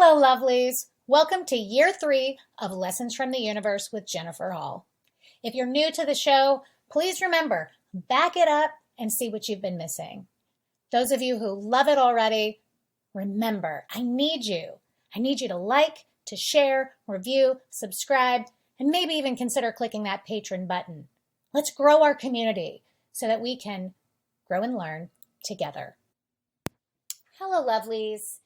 Hello, lovelies. Welcome to year 3 of Lessons from the Universe with Jennifer Hall. If you're new to the show, please remember, back it up and see what you've been missing. Those of you who love it already, remember, I need you. I need you to like, to share, review, subscribe, and maybe even consider clicking that patron button. Let's grow our community so that we can grow and learn together. Hello, lovelies.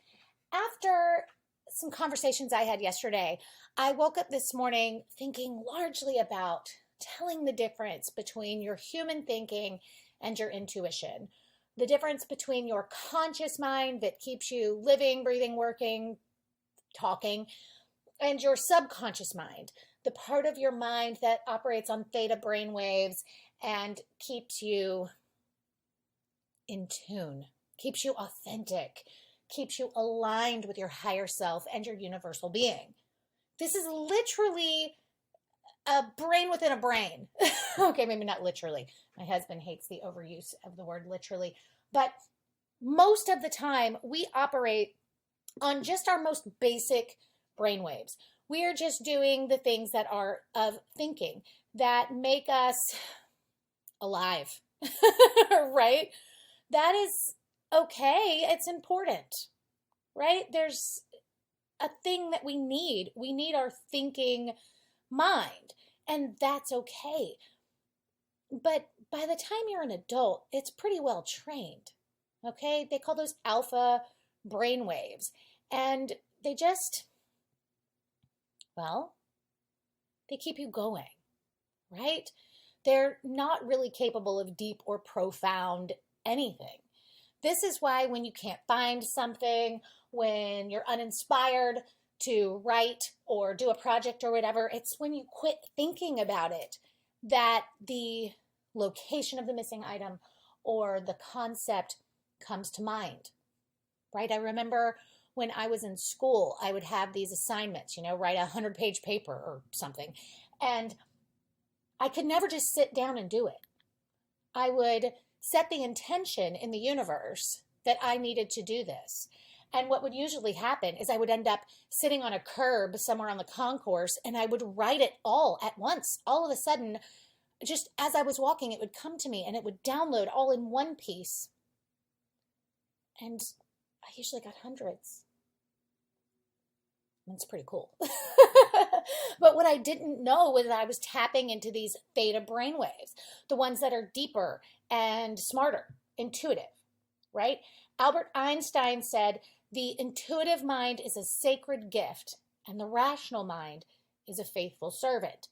After some conversations I had yesterday, I woke up this morning thinking largely about telling the difference between your human thinking and your intuition. The difference between your conscious mind that keeps you living, breathing, working, talking, and your subconscious mind, the part of your mind that operates on theta brain waves and keeps you in tune, keeps you authentic, keeps you aligned with your higher self and your universal being. This is literally a brain within a brain. Okay, maybe not literally. My husband hates the overuse of the word literally. But most of the time, we operate on just our most basic brain waves. We are just doing the things that are of thinking that make us alive, right? That is okay. It's important, right? There's a thing that we need. We need our thinking mind, and that's okay. But by the time you're an adult, it's pretty well trained, okay? They call those alpha brain waves, and they just, well, they keep you going, right? They're not really capable of deep or profound anything. This is why when you can't find something, when you're uninspired to write or do a project or whatever, it's when you quit thinking about it that the location of the missing item or the concept comes to mind, right? I remember when I was in school, I would have these assignments, write a 100-page paper or something. And I could never just sit down and do it. I would set the intention in the universe that I needed to do this. And what would usually happen is I would end up sitting on a curb somewhere on the concourse and I would write it all at once. All of a sudden, just as I was walking, it would come to me and it would download all in one piece. And I usually got hundreds. It's pretty cool. But what I didn't know was that I was tapping into these theta brainwaves, the ones that are deeper and smarter, intuitive, right? Albert Einstein said, the intuitive mind is a sacred gift, and the rational mind is a faithful servant.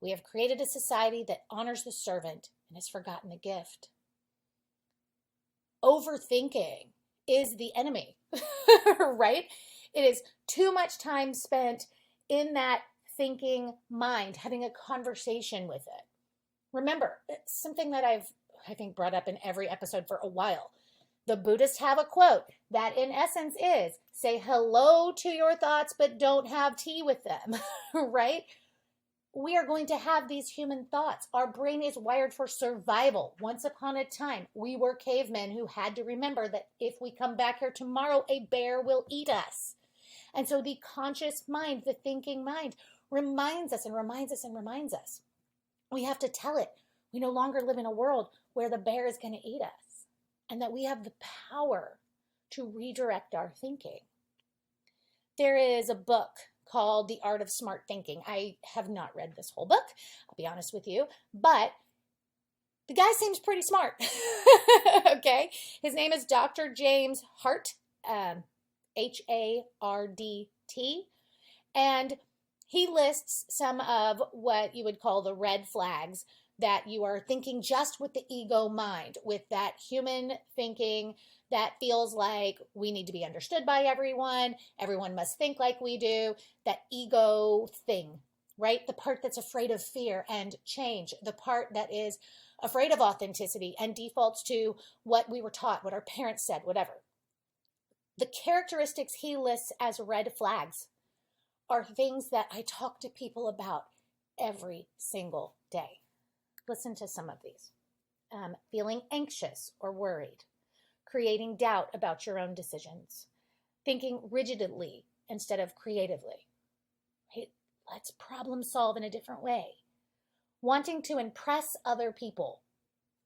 We have created a society that honors the servant and has forgotten the gift. Overthinking is the enemy, right? It is too much time spent in that thinking mind, having a conversation with it. Remember, it's something that I think brought up in every episode for a while. The Buddhists have a quote that in essence is, say hello to your thoughts, but don't have tea with them, right? We are going to have these human thoughts. Our brain is wired for survival. Once upon a time, we were cavemen who had to remember that if we come back here tomorrow, a bear will eat us. And so the conscious mind, the thinking mind, reminds us and reminds us and reminds us. We have to tell it. We no longer live in a world where the bear is going to eat us, and that we have the power to redirect our thinking. There is a book called The Art of Smart Thinking. I have not read this whole book, I'll be honest with you, but the guy seems pretty smart. Okay? His name is Dr. James Hart, H-A-R-D-T, and he lists some of what you would call the red flags that you are thinking just with the ego mind, with that human thinking that feels like we need to be understood by everyone must think like we do, that ego thing, right? The part that's afraid of fear and change, the part that is afraid of authenticity and defaults to what we were taught, what our parents said, whatever. The characteristics he lists as red flags are things that I talk to people about every single day. Listen to some of these. Feeling anxious or worried, creating doubt about your own decisions, thinking rigidly instead of creatively. Right? Let's problem solve in a different way. Wanting to impress other people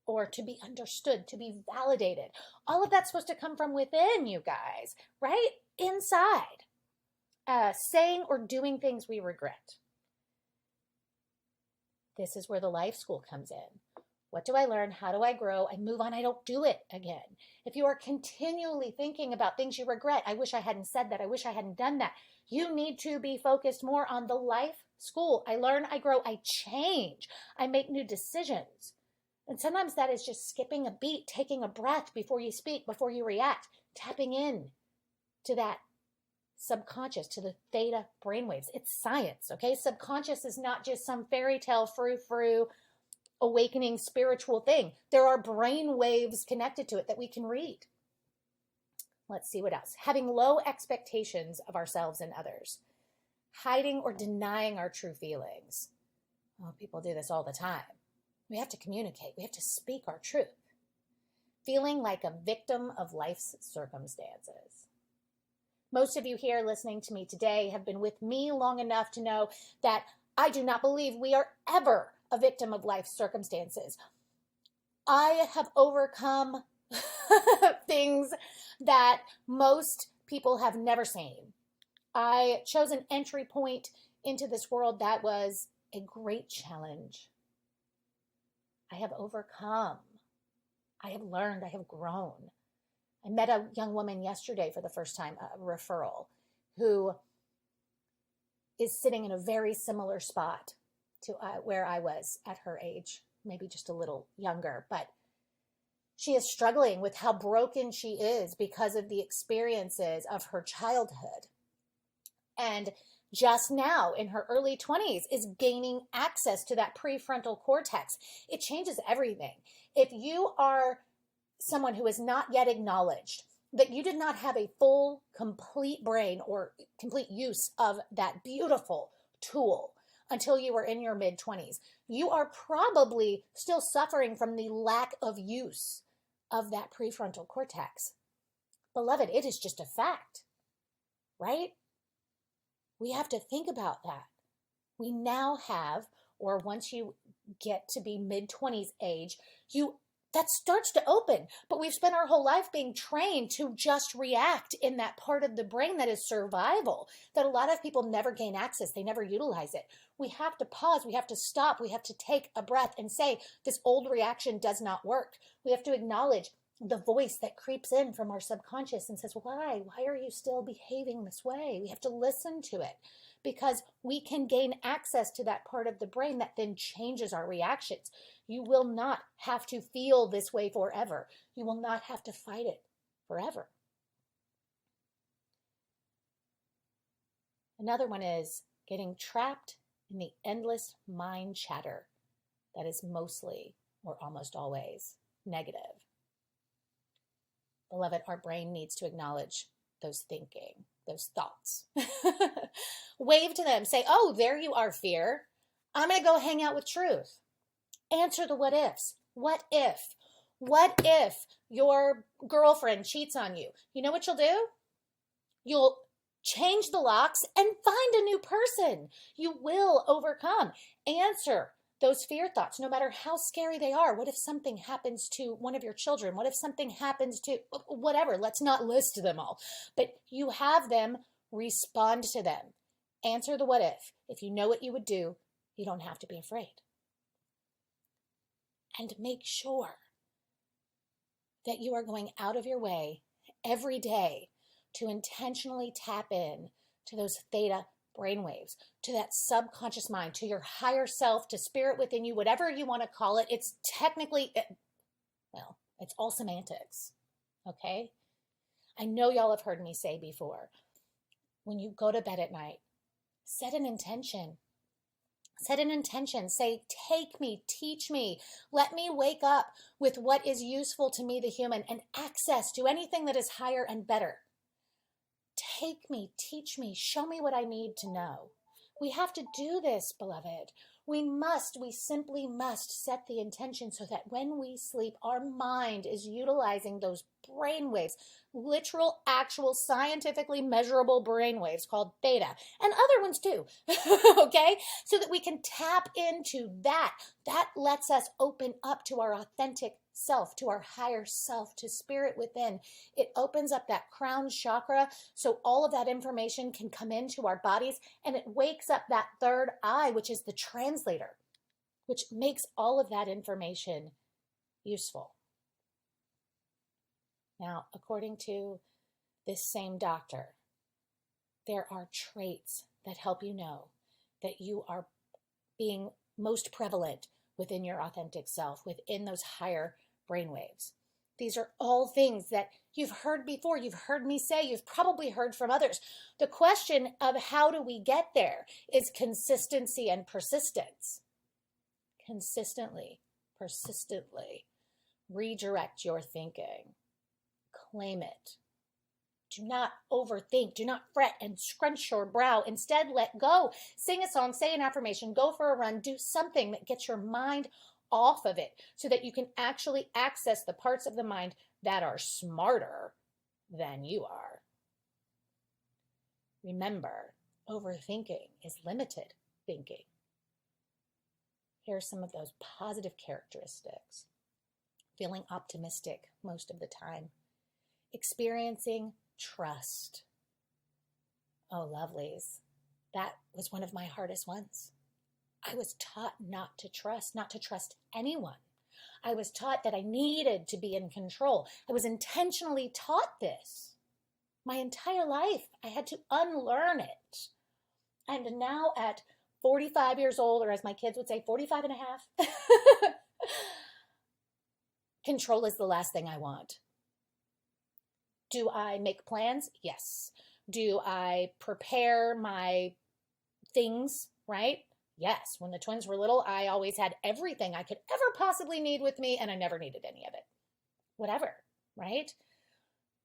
or to be understood, to be validated. All of that's supposed to come from within, you guys, right? Inside. Saying or doing things we regret. This is where the life school comes in. What do I learn? How do I grow? I move on. I don't do it again. If you are continually thinking about things you regret, I wish I hadn't said that. I wish I hadn't done that. You need to be focused more on the life school. I learn, I grow, I change. I make new decisions. And sometimes that is just skipping a beat, taking a breath before you speak, before you react, tapping in to that subconscious, to the theta brainwaves. It's science, okay? Subconscious is not just some fairy tale frou-frou awakening spiritual thing. There are brain waves connected to it that we can read. Let's see what else. Having low expectations of ourselves and others. Hiding or denying our true feelings. Oh, people do this all the time. We have to communicate. We have to speak our truth. Feeling like a victim of life's circumstances. Most of you here listening to me today have been with me long enough to know that I do not believe we are ever a victim of life's circumstances. I have overcome things that most people have never seen. I chose an entry point into this world that was a great challenge. I have overcome. I have learned. I have grown. I met a young woman yesterday for the first time, a referral, who is sitting in a very similar spot to where I was at her age, maybe just a little younger, but she is struggling with how broken she is because of the experiences of her childhood. And just now in her early 20s is gaining access to that prefrontal cortex. It changes everything. If you are someone who is not yet acknowledged that you did not have a full, complete brain or complete use of that beautiful tool until you were in your mid-20s, you are probably still suffering from the lack of use of that prefrontal cortex. Beloved, it is just a fact, right? We have to think about that. We now have, or once you get to be mid-20s age, that starts to open, but we've spent our whole life being trained to just react in that part of the brain that is survival, that a lot of people never gain access. They never utilize it. We have to pause. We have to stop. We have to take a breath and say, this old reaction does not work. We have to acknowledge the voice that creeps in from our subconscious and says, why? Why are you still behaving this way? We have to listen to it, because we can gain access to that part of the brain that then changes our reactions. You will not have to feel this way forever. You will not have to fight it forever. Another one is getting trapped in the endless mind chatter that is mostly or almost always negative. Beloved, our brain needs to acknowledge those thinking, those thoughts. Wave to them. Say, oh, there you are, fear. I'm going to go hang out with truth. Answer the what ifs. What if? What if your girlfriend cheats on you? You know what you'll do? You'll change the locks and find a new person. You will overcome. Answer those fear thoughts, no matter how scary they are. What if something happens to one of your children? What if something happens to whatever? Let's not list them all. But you have them, respond to them. Answer the what if. If you know what you would do, you don't have to be afraid. And make sure that you are going out of your way every day to intentionally tap in to those theta brainwaves, to that subconscious mind, to your higher self, to spirit within you, whatever you want to call it. It's technically, well, it's all semantics, okay? I know y'all have heard me say before, when you go to bed at night, set an intention. Set an intention. Say, take me, teach me. Let me wake up with what is useful to me, the human, and access to anything that is higher and better. Take me, teach me, show me what I need to know. We have to do this, beloved. We simply must set the intention so that when we sleep, our mind is utilizing those brainwaves, literal, actual, scientifically measurable brainwaves called theta, and other ones too, okay? So that we can tap into that. That lets us open up to our authentic self, to our higher self, to spirit within. It opens up that crown chakra so all of that information can come into our bodies, and it wakes up that third eye, which is the translator, which makes all of that information useful. Now, according to this same doctor, there are traits that help you know that you are being most prevalent within your authentic self, within those higher brainwaves. These are all things that you've heard before. You've heard me say, you've probably heard from others. The question of how do we get there is consistency and persistence. Consistently, persistently redirect your thinking. Claim it. Do not overthink. Do not fret and scrunch your brow. Instead, let go. Sing a song, say an affirmation, go for a run, do something that gets your mind off of it so that you can actually access the parts of the mind that are smarter than you are. Remember, overthinking is limited thinking. Here are some of those positive characteristics. Feeling optimistic most of the time. Experiencing trust. Oh, lovelies. That was one of my hardest ones. I was taught not to trust anyone. I was taught that I needed to be in control. I was intentionally taught this my entire life. I had to unlearn it. And now at 45 years old, or as my kids would say, 45 and a half, control is the last thing I want. Do I make plans? Yes. Do I prepare my things, right? Yes. When the twins were little, I always had everything I could ever possibly need with me, and I never needed any of it. Whatever, right?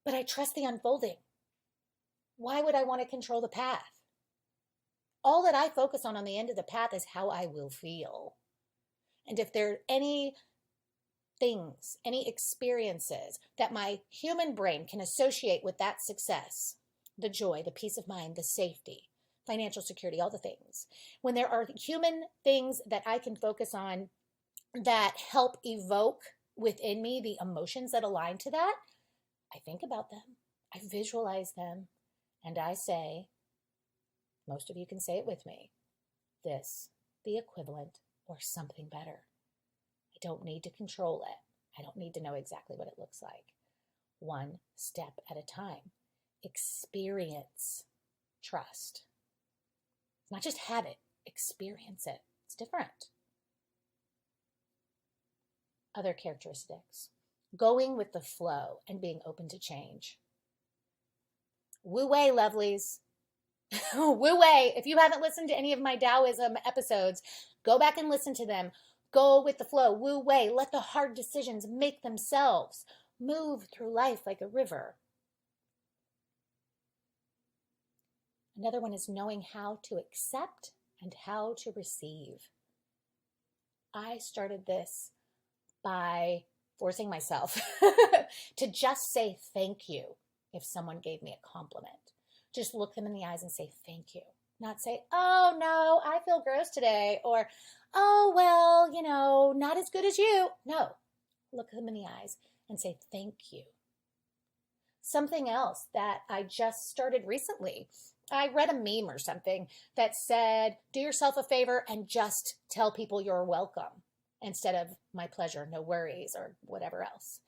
But I trust the unfolding. Why would I want to control the path? All that I focus on the end of the path is how I will feel. And if there are any things, any experiences that my human brain can associate with that success, the joy, the peace of mind, the safety, financial security, all the things, when there are human things that I can focus on that help evoke within me the emotions that align to that, I think about them, I visualize them, and I say, most of you can say it with me, this, the equivalent, or something better. I don't need to control it. I don't need to know exactly what it looks like. One step at a time. Experience trust. Not just have it, experience it. It's different. Other characteristics. Going with the flow and being open to change. Wu-wei, lovelies. Wu-wei. If you haven't listened to any of my Taoism episodes, go back and listen to them. Go with the flow. Wu-wei. Let the hard decisions make themselves. Move through life like a river. Another one is knowing how to accept and how to receive. I started this by forcing myself to just say thank you if someone gave me a compliment. Just look them in the eyes and say thank you. Not say, oh no, I feel gross today, or oh well, not as good as you. No, look them in the eyes and say thank you. Something else that I just started recently, I read a meme or something that said, do yourself a favor and just tell people you're welcome instead of my pleasure, no worries, or whatever else.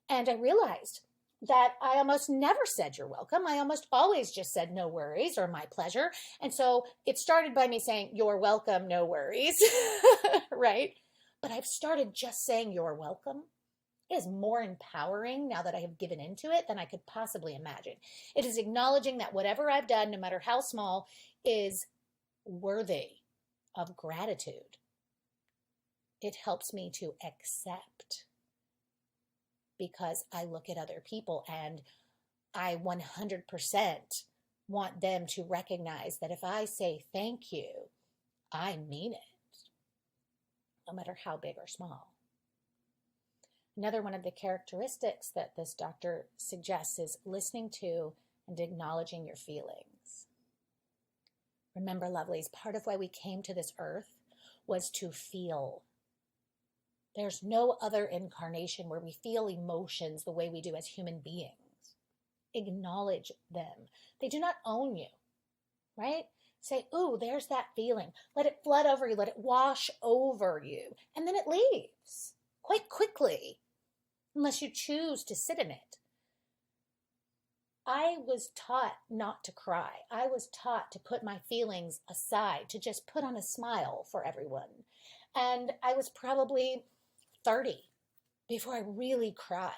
And I realized that I almost never said you're welcome. I almost always just said no worries or my pleasure. And so it started by me saying you're welcome, no worries, right? But I've started just saying you're welcome. It is more empowering now that I have given into it than I could possibly imagine. It is acknowledging that whatever I've done, no matter how small, is worthy of gratitude. It helps me to accept, because I look at other people and I 100% want them to recognize that if I say thank you, I mean it, no matter how big or small. Another one of the characteristics that this doctor suggests is listening to and acknowledging your feelings. Remember, lovelies, part of why we came to this earth was to feel. There's no other incarnation where we feel emotions the way we do as human beings. Acknowledge them. They do not own you, right? Say, ooh, there's that feeling. Let it flood over you. Let it wash over you. And then it leaves quite quickly, unless you choose to sit in it. I was taught not to cry. I was taught to put my feelings aside, to just put on a smile for everyone. And I was probably 30 before I really cried.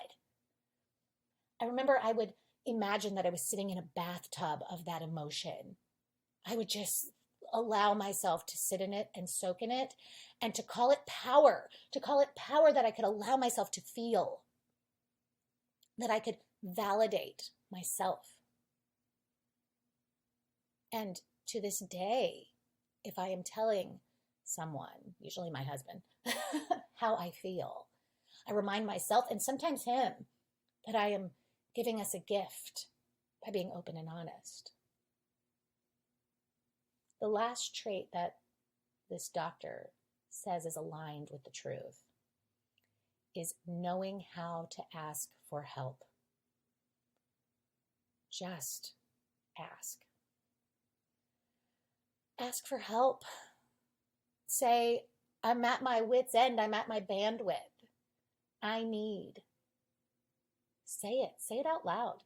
I remember I would imagine that I was sitting in a bathtub of that emotion. I would just allow myself to sit in it and soak in it, and to call it power that I could allow myself to feel, that I could validate myself. And to this day, if I am telling someone, usually my husband, how I feel, I remind myself, and sometimes him, that I am giving us a gift by being open and honest. The last trait that this doctor says is aligned with the truth is knowing how to ask for help. Just ask. Ask for help. Say, I'm at my wit's end. I'm at my bandwidth. I need. Say it out loud.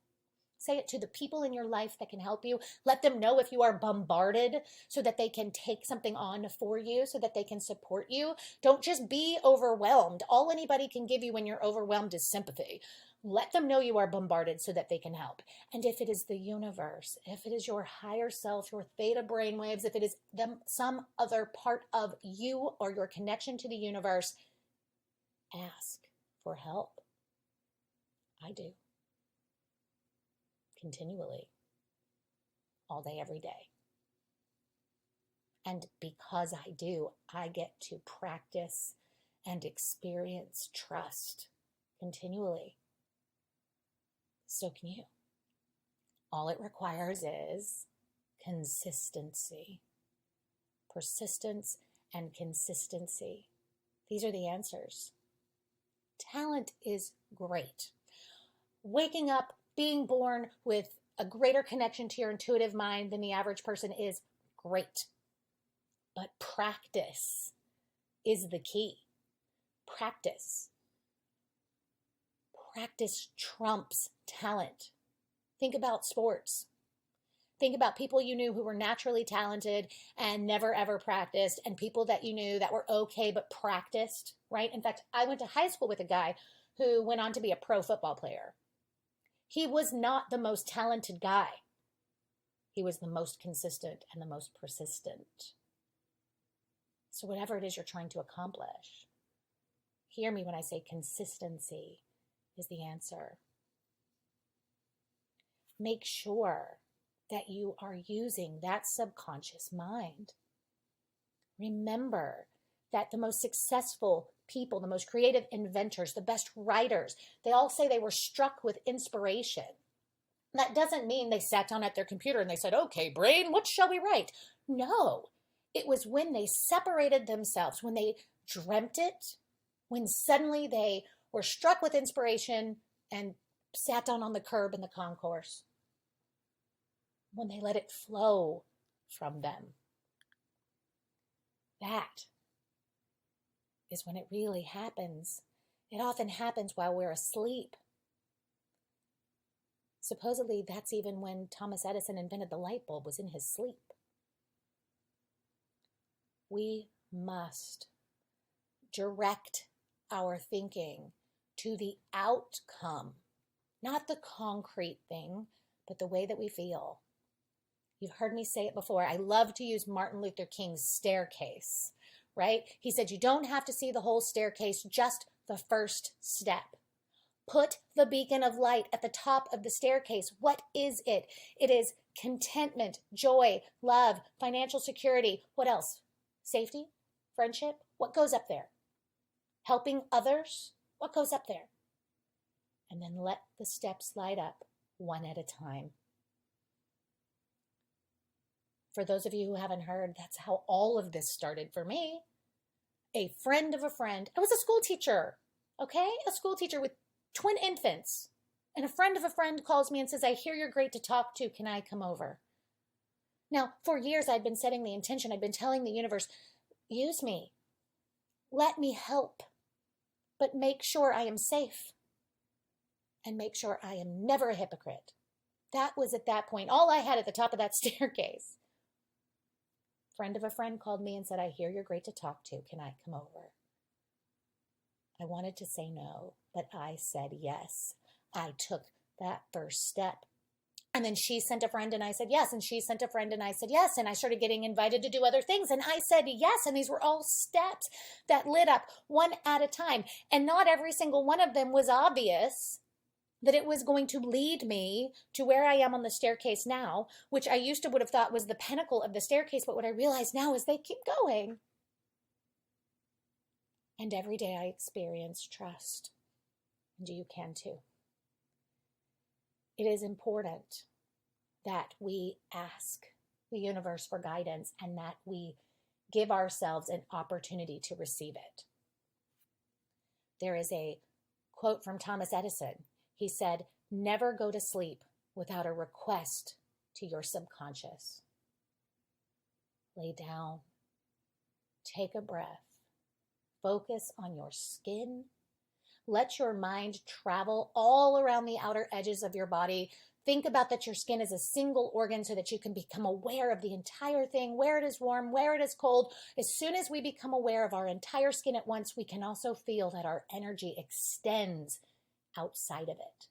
Say it to the people in your life that can help you. Let them know if you are bombarded so that they can take something on for you, so that they can support you. Don't just be overwhelmed. All anybody can give you when you're overwhelmed is sympathy. Let them know you are bombarded so that they can help. And if it is the universe, if it is your higher self, your theta brainwaves, if it is some other part of you or your connection to the universe, ask for help. I do. Continually, all day, every day. And because I do, I get to practice and experience trust continually. So can you. All it requires is consistency, persistence, and consistency. These are the answers. Talent is great. Waking up, being born with a greater connection to your intuitive mind than the average person is great. But practice is the key. Practice. Practice trumps talent. Think about sports. Think about people you knew who were naturally talented and never ever practiced, and people that you knew that were okay but practiced, right? In fact, I went to high school with a guy who went on to be a pro football player. He was not the most talented guy. He was the most consistent and the most persistent. So whatever it is you're trying to accomplish, hear me when I say consistency is the answer. Make sure that you are using that subconscious mind. Remember that the most successful people, the most creative inventors, the best writers, they all say they were struck with inspiration. That doesn't mean they sat down at their computer and they said, okay, brain, what shall we write? No, it was when they separated themselves, when they dreamt it, when suddenly they were struck with inspiration and sat down on the curb in the concourse, when they let it flow from them. That is when it really happens. It often happens while we're asleep. Supposedly, that's even when Thomas Edison invented the light bulb, was in his sleep. We must direct our thinking to the outcome, not the concrete thing, but the way that we feel. You've heard me say it before. I love to use Martin Luther King's staircase, right? He said, you don't have to see the whole staircase, just the first step. Put the beacon of light at the top of the staircase. What is it? It is contentment, joy, love, financial security. What else? Safety, friendship. What goes up there? Helping others. What goes up there? and then let the steps light up one at a time. For those of you who haven't heard, that's how all of this started for me. A friend of a friend. I was a school teacher, okay? A school teacher with twin infants. And a friend of a friend calls me and says, I hear you're great to talk to. Can I come over? Now, for years, I'd been setting the intention. I'd been telling the universe, use me. Let me help. But make sure I am safe. And make sure I am never a hypocrite. That was at that point all I had at the top of that staircase. Friend of a friend called me and said, I hear you're great to talk to. Can I come over? I wanted to say no, but I said yes. I took that first step. And then she sent a friend and I said yes. And she sent a friend and I said yes. And I started getting invited to do other things. And I said yes. And these were all steps that lit up one at a time. And not every single one of them was obvious that it was going to lead me to where I am on the staircase now, which I used to would have thought was the pinnacle of the staircase. But what I realize now is they keep going. And every day I experience trust. And you can too. It is important that we ask the universe for guidance and that we give ourselves an opportunity to receive it. There is a quote from Thomas Edison. He said, never go to sleep without a request to your subconscious. Lay down, take a breath, focus on your skin. Let your mind travel all around the outer edges of your body. Think about that your skin is a single organ so that you can become aware of the entire thing, where it is warm, where it is cold. As soon as we become aware of our entire skin at once, we can also feel that our energy extends outside of it.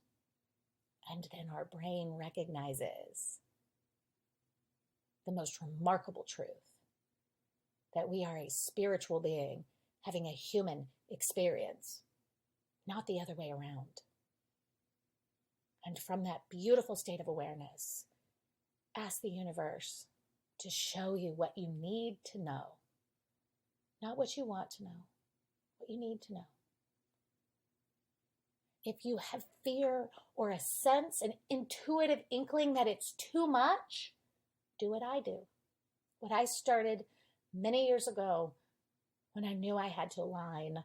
And then our brain recognizes the most remarkable truth, that we are a spiritual being having a human experience, not the other way around. And from that beautiful state of awareness, ask the universe to show you what you need to know. Not what you want to know, what you need to know. If you have fear or a sense, an intuitive inkling that it's too much, do what I do. What I started many years ago when I knew I had to align,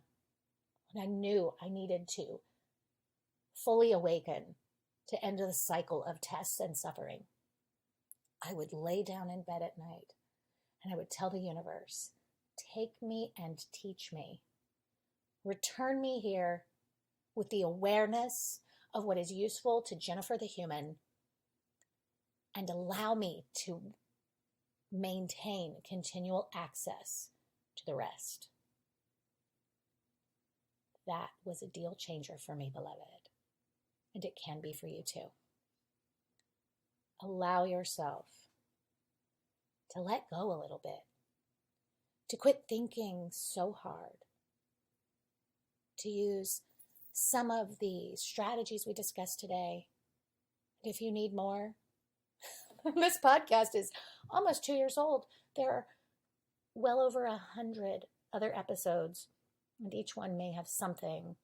when I knew I needed to fully awaken to end the cycle of tests and suffering. I would lay down in bed at night and I would tell the universe, take me and teach me. Return me here with the awareness of what is useful to Jennifer the human, and allow me to maintain continual access to the rest. That was a deal changer for me, beloved, and it can be for you too. Allow yourself to let go a little bit, to quit thinking so hard, to use some of the strategies we discussed today. If you need more, this podcast is almost 2 years old. There are well over 100 other episodes, and each one may have something,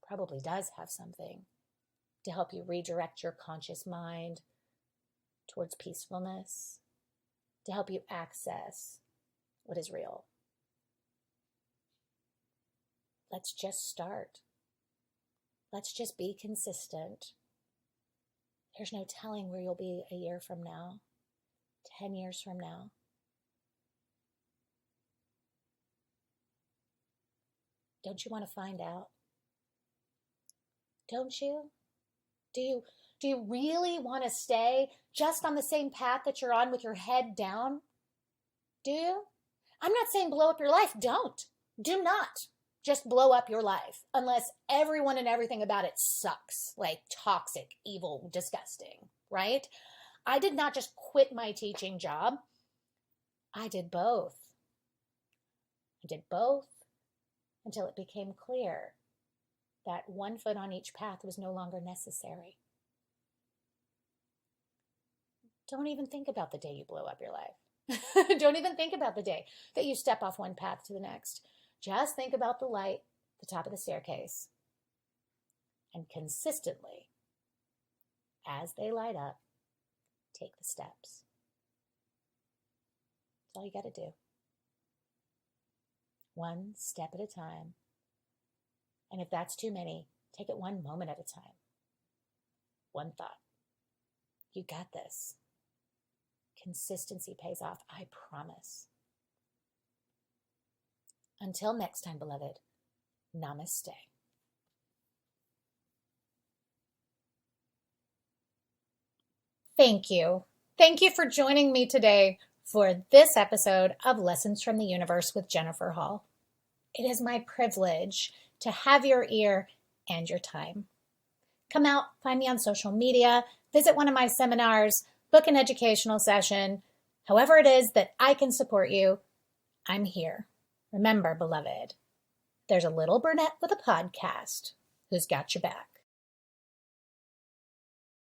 probably does have something, to help you redirect your conscious mind towards peacefulness, to help you access what is real. Let's just start. Let's just be consistent. There's no telling where you'll be a year from now, 10 years from now. Don't you want to find out? Don't you? Do you really want to stay just on the same path that you're on with your head down? Do you? I'm not saying blow up your life. Don't. Do not just blow up your life unless everyone and everything about it sucks, like toxic, evil, disgusting, right? I did not just quit my teaching job. I did both. I did both until it became clear that one foot on each path was no longer necessary. Don't even think about the day you blow up your life. Don't even think about the day that you step off one path to the next. Just think about the light at the top of the staircase And consistently, as they light up, take the steps. That's all you got to do. One step at a time. And if that's too many, take it one moment at a time. One thought. You got this. Consistency pays off, I promise. Until next time, beloved, namaste. Thank you. Thank you for joining me today for this episode of Lessons from the Universe with Jennifer Hall. It is my privilege to have your ear and your time. Come out, find me on social media, visit one of my seminars, book an educational session. However it is that I can support you, I'm here. Remember, beloved, there's a little brunette with a podcast who's got your back.